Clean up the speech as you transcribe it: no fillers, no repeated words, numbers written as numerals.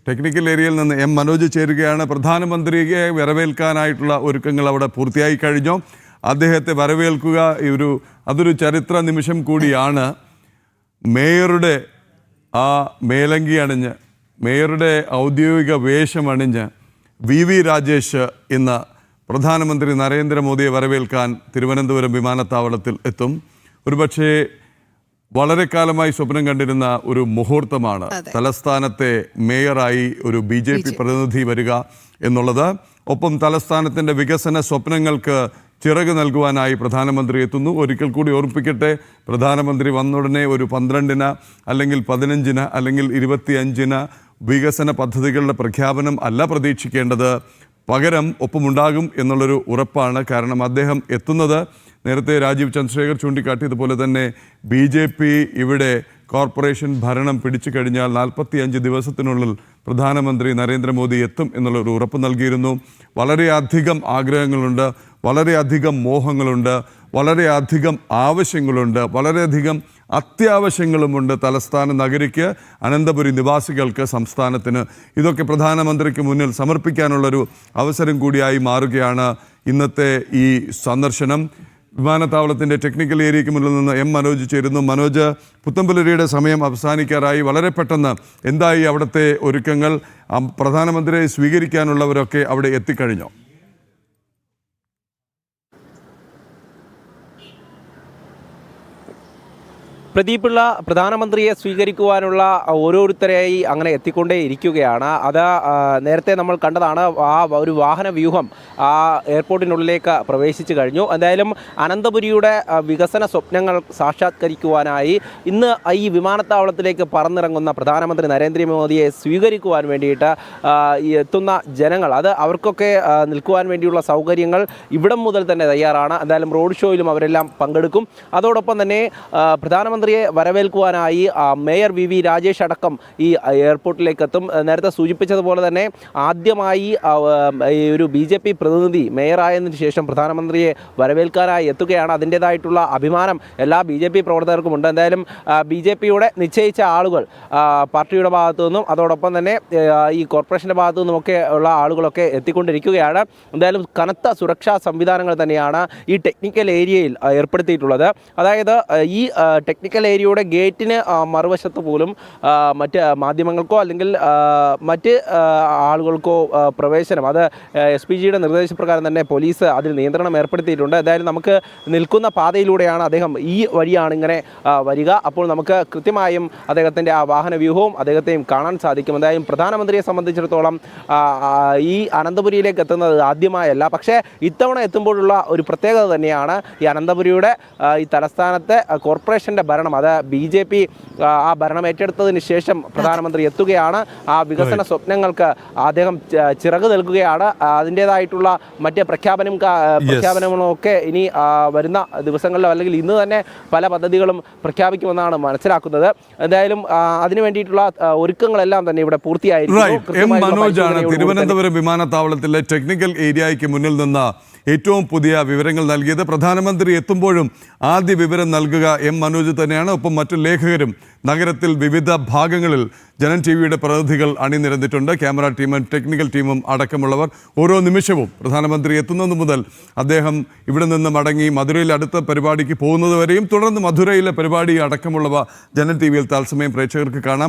Technical ഏരിയയിൽ നിന്ന് M Manoj ചേരുകയാണ്. പ്രധാനമന്ത്രിയെ വരവേൽക്കാനായിട്ടുള്ള ഒരുക്കങ്ങൾ അവിടെ പൂർത്തിയായി കഴിഞ്ഞു. അദ്ദേഹത്തെ വരവേൽക്കുക അതൊരു ചരിത്ര നിമിഷം കൂടിയാണ്. മേയറുടെ ആ മേലങ്കി അണിഞ്ഞ്, മേയറുടെ ഔദ്യോഗിക വേഷമണിഞ്ഞ് വി രാജേഷ് ഇന്ന് പ്രധാനമന്ത്രി നരേന്ദ്രമോദിയെ വരവേൽക്കാൻ തിരുവനന്തപുരം വിമാനത്താവളത്തിൽ എത്തും. ഒരുപക്ഷേ വളരെ കാലമായി സ്വപ്നം കണ്ടിരുന്ന ഒരു മുഹൂർത്തമാണ് തലസ്ഥാനത്തെ മേയറായി ഒരു BJP പ്രതിനിധി വരിക എന്നുള്ളത്. ഒപ്പം തലസ്ഥാനത്തിൻ്റെ വികസന സ്വപ്നങ്ങൾക്ക് ചിറക് നൽകുവാനായി പ്രധാനമന്ത്രി എത്തുന്നു. ഒരിക്കൽ കൂടി ഓർമ്മിപ്പിക്കട്ടെ, പ്രധാനമന്ത്രി വന്നുടനെ ഒരു 12-ന് അല്ലെങ്കിൽ 15-ന് അല്ലെങ്കിൽ 25-ന് വികസന പദ്ധതികളുടെ പ്രഖ്യാപനം അല്ല പ്രതീക്ഷിക്കേണ്ടത്. പകരം ഒപ്പമുണ്ടാകും എന്നുള്ളൊരു ഉറപ്പാണ്. കാരണം അദ്ദേഹം എത്തുന്നത്, നേരത്തെ രാജീവ് ചന്ദ്രശേഖർ ചൂണ്ടിക്കാട്ടിയതുപോലെ തന്നെ BJP ഇവിടെ കോർപ്പറേഷൻ ഭരണം പിടിച്ചു കഴിഞ്ഞാൽ 45 ദിവസത്തിനുള്ളിൽ പ്രധാനമന്ത്രി നരേന്ദ്രമോദി എത്തും എന്നുള്ളൊരു ഉറപ്പ് നൽകിയിരുന്നു. വളരെയധികം ആഗ്രഹങ്ങളുണ്ട്, വളരെയധികം മോഹങ്ങളുണ്ട്, വളരെയധികം ആവശ്യങ്ങളുണ്ട്, വളരെയധികം അത്യാവശ്യങ്ങളുമുണ്ട് തലസ്ഥാന നഗരിക്ക്, അനന്തപുരി നിവാസികൾക്ക്, സംസ്ഥാനത്തിന്. ഇതൊക്കെ പ്രധാനമന്ത്രിക്ക് മുന്നിൽ സമർപ്പിക്കാനുള്ളൊരു അവസരം കൂടിയായി മാറുകയാണ് ഇന്നത്തെ ഈ സന്ദർശനം. വിമാനത്താവളത്തിൻ്റെ ടെക്നിക്കൽ ഏരിയയ്ക്ക് മുന്നിൽ നിന്ന് എം മനോജ് ചേരുന്നു. മനോജ്, പുത്തമ്പുലരിയുടെ സമയം അവസാനിക്കാറായി. വളരെ പെട്ടെന്ന് എന്തായി അവിടുത്തെ ഒരുക്കങ്ങൾ? പ്രധാനമന്ത്രിയെ സ്വീകരിക്കാനുള്ളവരൊക്കെ അവിടെ എത്തിക്കഴിഞ്ഞോ? പ്രദീപുള്ള പ്രധാനമന്ത്രിയെ സ്വീകരിക്കുവാനുള്ള ഓരോരുത്തരെയായി അങ്ങനെ എത്തിക്കൊണ്ടേ ഇരിക്കുകയാണ്. അത് നേരത്തെ നമ്മൾ കണ്ടതാണ്. ആ ഒരു വാഹന വ്യൂഹം ആ എയർപോർട്ടിനുള്ളിലേക്ക് പ്രവേശിച്ചു കഴിഞ്ഞു. എന്തായാലും അനന്തപുരിയുടെ വികസന സ്വപ്നങ്ങൾ സാക്ഷാത്കരിക്കുവാനായി ഇന്ന് ഈ വിമാനത്താവളത്തിലേക്ക് പറന്നിറങ്ങുന്ന പ്രധാനമന്ത്രി നരേന്ദ്രമോദിയെ സ്വീകരിക്കുവാൻ വേണ്ടിയിട്ട് എത്തുന്ന ജനങ്ങൾ, അത് അവർക്കൊക്കെ നിൽക്കുവാൻ വേണ്ടിയുള്ള സൗകര്യങ്ങൾ ഇവിടം മുതൽ തന്നെ തയ്യാറാണ്. എന്തായാലും റോഡ് ഷോയിലും അവരെല്ലാം പങ്കെടുക്കും. അതോടൊപ്പം തന്നെ പ്രധാനമന്ത്രിയെ വരവേൽക്കുവാനായി മേയർ വി രാജേഷ് അടക്കം ഈ എയർപോർട്ടിലേക്ക് എത്തും. നേരത്തെ സൂചിപ്പിച്ചതുപോലെ തന്നെ ആദ്യമായി ഈ ഒരു BJP പ്രതിനിധി മേയറായതിനു ശേഷം പ്രധാനമന്ത്രിയെ വരവേൽക്കാനായി എത്തുകയാണ്. അതിൻ്റേതായിട്ടുള്ള അഭിമാനം എല്ലാ BJP പ്രവർത്തകർക്കുമുണ്ട്. എന്തായാലും BJPയുടെ നിശ്ചയിച്ച ആളുകൾ പാർട്ടിയുടെ ഭാഗത്തു നിന്നും അതോടൊപ്പം തന്നെ ഈ കോർപ്പറേഷൻ്റെ ഭാഗത്തു നിന്നുമൊക്കെ ഉള്ള ആളുകളൊക്കെ എത്തിക്കൊണ്ടിരിക്കുകയാണ്. എന്തായാലും കനത്ത സുരക്ഷാ സംവിധാനങ്ങൾ തന്നെയാണ് ഈ ടെക്നിക്കൽ ഏരിയയിൽ ഏർപ്പെടുത്തിയിട്ടുള്ളത്. അതായത് ഈ ടെക്നിക്കൽ ഏരിയയുടെ ഗേറ്റിന് മറുവശത്ത് പോലും മറ്റ് മാധ്യമങ്ങൾക്കോ അല്ലെങ്കിൽ മറ്റ് ആളുകൾക്കോ പ്രവേശനം, അത് SPGയുടെ നിർദ്ദേശപ്രകാരം തന്നെ പോലീസ് അതിൽ നിയന്ത്രണം ഏർപ്പെടുത്തിയിട്ടുണ്ട്. എന്തായാലും നമുക്ക് നിൽക്കുന്ന പാതയിലൂടെയാണ് അദ്ദേഹം, ഈ വഴിയാണ് ഇങ്ങനെ വരിക. അപ്പോൾ നമുക്ക് കൃത്യമായും അദ്ദേഹത്തിൻ്റെ ആ വാഹന വ്യൂഹവും അദ്ദേഹത്തെയും കാണാൻ സാധിക്കും. എന്തായാലും പ്രധാനമന്ത്രിയെ സംബന്ധിച്ചിടത്തോളം ഈ അനന്തപുരിയിലേക്ക് എത്തുന്നത് ആദ്യമായല്ല, പക്ഷേ ഇത്തവണ എത്തുമ്പോഴുള്ള ഒരു പ്രത്യേകത തന്നെയാണ് ഈ അനന്തപുരിയുടെ ഈ തലസ്ഥാനത്തെ കോർപ്പറേഷൻ്റെ ഭരണം. അത് BJP ആ ഭരണം ഏറ്റെടുത്തതിന് ശേഷം പ്രധാനമന്ത്രി എത്തുകയാണ്. ആ വികസന സ്വപ്നങ്ങൾക്ക് അദ്ദേഹം ചിറക് നൽകുകയാണ്. അതിൻ്റേതായിട്ടുള്ള മറ്റ് പ്രഖ്യാപനങ്ങളൊക്കെ ഇനി വരുന്ന ദിവസങ്ങളിലോ അല്ലെങ്കിൽ ഇന്ന് തന്നെ പല പദ്ധതികളും പ്രഖ്യാപിക്കുമെന്നാണ് മനസ്സിലാക്കുന്നത്. എന്തായാലും അതിനു വേണ്ടിയിട്ടുള്ള ഒരുക്കങ്ങളെല്ലാം തന്നെ ഇവിടെ പൂർത്തിയായിരിക്കും. മനോജാണ് തിരുവനന്തപുരം വിമാനത്താവളത്തിലെ ടെക്നിക്കൽ ഏരിയയ്ക്ക് മുന്നിൽ നിന്ന് ഏറ്റവും പുതിയ വിവരങ്ങൾ നൽകിയത്. പ്രധാനമന്ത്രി എത്തുമ്പോഴും ആദ്യ വിവരം നൽകുക എം മനോജ് തന്നെയാണ്. ഒപ്പം മറ്റു ലേഖകരും നഗരത്തിൽ വിവിധ ഭാഗങ്ങളിൽ ജനം TVയുടെ പ്രതിനിധികൾ അണിനിരന്നിട്ടുണ്ട്. ക്യാമറ ടീമും ടെക്നിക്കൽ ടീമും അടക്കമുള്ളവർ. ഓരോ നിമിഷവും പ്രധാനമന്ത്രി എത്തുന്നത് മുതൽ അദ്ദേഹം ഇവിടെ നിന്ന് മടങ്ങി മധുരയിൽ അടുത്ത പരിപാടിക്ക് പോകുന്നതുവരെയും തുടർന്ന് മധുരയിലെ പരിപാടി അടക്കമുള്ളവ ജനം TVയിൽ തത്സമയം പ്രേക്ഷകർക്ക് കാണാം.